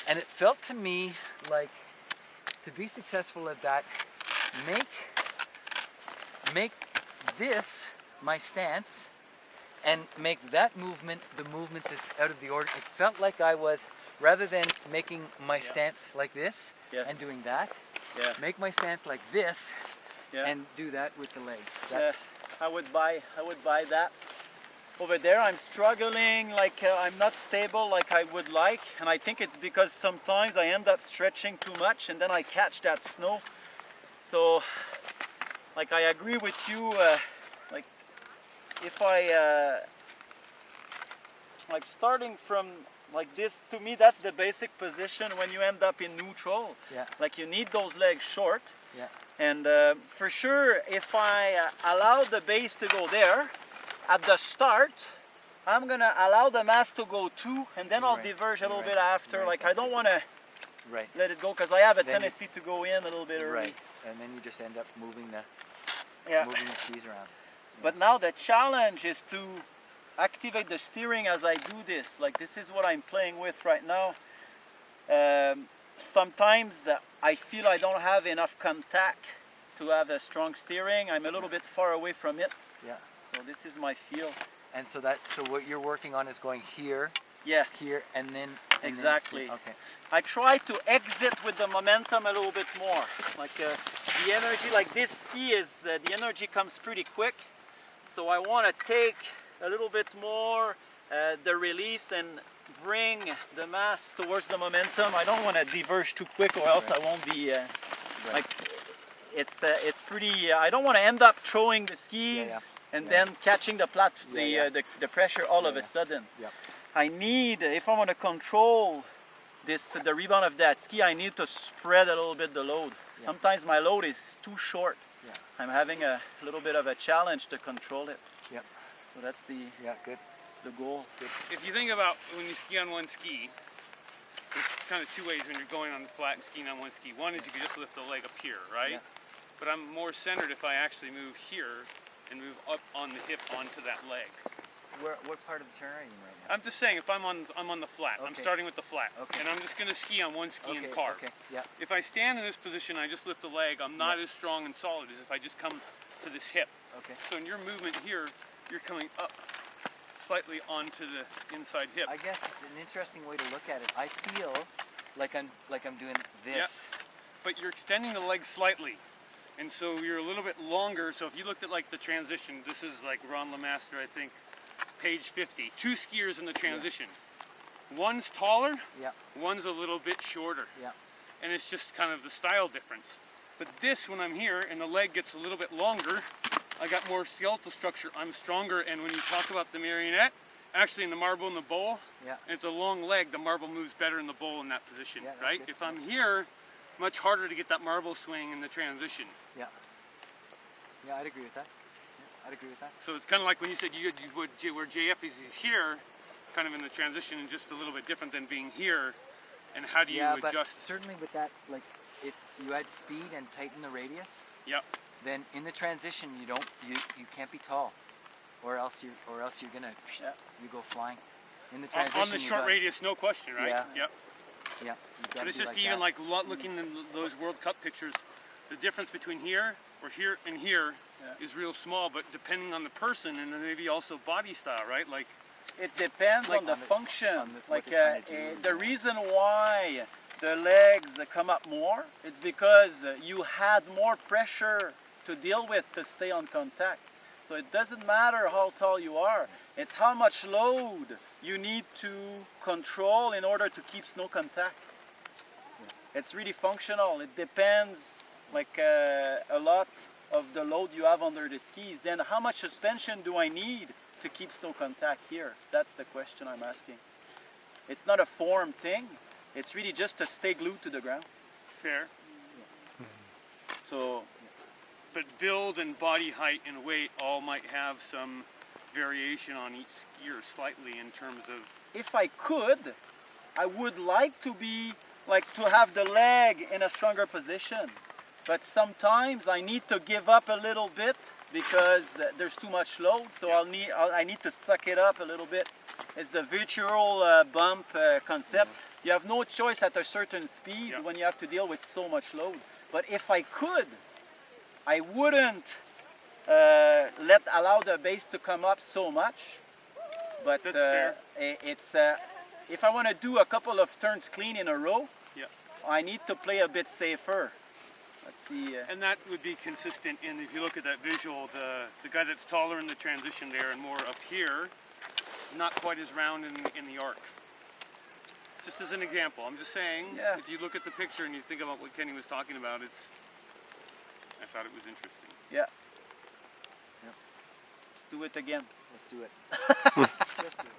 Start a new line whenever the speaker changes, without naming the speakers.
And it felt to me like, to be successful at that, make this my stance, and make that movement the movement that's out of the order. It felt like I was, rather than making my stance like this and doing that, make my stance like this and do that with the legs. That's
I would buy that. Over there I'm struggling, like I'm not stable like I would like, and I think it's because sometimes I end up stretching too much and then I catch that snow. So like I agree with you, like if I like starting from like this, to me that's the basic position when you end up in neutral. Like you need those legs short. And for sure, if I allow the base to go there at the start, I'm gonna allow the mass to go too, and then I'll diverge a little bit after. Like I don't want to let it go, because I have a tendency to go in a little bit early.
And then you just end up moving the skis around.
But now the challenge is to activate the steering as I do this. Like this is what I'm playing with right now. Sometimes I feel I don't have enough contact to have a strong steering. I'm a little bit far away from it. So this is my feel.
And so what you're working on is going here, here, and then
exactly.
Okay.
I try to exit with the momentum a little bit more. Like the energy, like this ski is, the energy comes pretty quick. So I want to take a little bit more the release and bring the mass towards the momentum. I don't want to diverge too quick, or else I won't be like it's pretty. I don't want to end up throwing the skis and then catching the the pressure all of a sudden. I need, if I want to control the rebound of that ski, I need to spread a little bit the load. Sometimes my load is too short. I'm having a little bit of a challenge to control it. So that's the the goal.
If you think about when you ski on one ski, there's kind of two ways when you're going on the flat and skiing on one ski. One is you can just lift the leg up here, right? But I'm more centered if I actually move here and move up on the hip onto that leg.
What part of the turn are you in right now?
I'm just saying, if I'm on the flat, I'm starting with the flat, and I'm just going to ski on one ski and carve. If I stand in this position, I just lift the leg, I'm not as strong and solid as if I just come to this hip. So in your movement here, you're coming up slightly onto the inside hip.
I guess it's an interesting way to look at it. I feel like I'm doing this.
But you're extending the leg slightly. And so you're a little bit longer. So if you looked at like the transition, this is like Ron LeMaster, I think, page 50. Two skiers in the transition. One's taller, one's a little bit shorter. And it's just kind of the style difference. But this, when I'm here and the leg gets a little bit longer, I got more skeletal structure, I'm stronger. And when you talk about the marionette, actually in the marble and the bowl, it's a long leg, the marble moves better in the bowl in that position, right? If I'm here, much harder to get that marble swing in the transition.
I'd agree with that. I'd agree with that.
So it's kind of like when you said where JF is, he's here, kind of in the transition, and just a little bit different than being here. And how do you adjust?
But certainly with that, like if you add speed and tighten the radius, then in the transition you can't be tall, or else you're gonna you go flying. In the transition,
on the short radius, no question, right? But it's just
like
even like looking in those World Cup pictures, the difference between here or here and here is real small, but depending on the person and then maybe also body style, right? Like
it depends on the function. The reason why the legs come up more, it's because you had more pressure to deal with to stay on contact. So it doesn't matter how tall you are, it's how much load you need to control in order to keep snow contact. It's really functional. It depends like a lot of the load you have under the skis. Then how much suspension do I need to keep snow contact here? That's the question I'm asking. It's not a form thing. It's really just to stay glued to the ground.
Fair.
So,
but build and body height and weight all might have some variation on each skier slightly in terms of...
If I could, I would like to be, like to have the leg in a stronger position. But sometimes I need to give up a little bit because there's too much load, so I need to suck it up a little bit It's the virtual bump concept. You have no choice at a certain speed
Yeah.
when you have to deal with so much load. But if I could, I wouldn't allow the base to come up so much. But
That's fair.
it's if I want to do a couple of turns clean in a row,
Yeah.
I need to play a bit safer. Let's see.
And that would be consistent in, if you look at that visual, the guy that's taller in the transition there and more up here, not quite as round in the arc. Just as an example, I'm just saying,
Yeah.
if you look at the picture and you think about what Kenny was talking about, I thought it was interesting.
Yeah. Let's do it again.
Let's do it.
Just do it.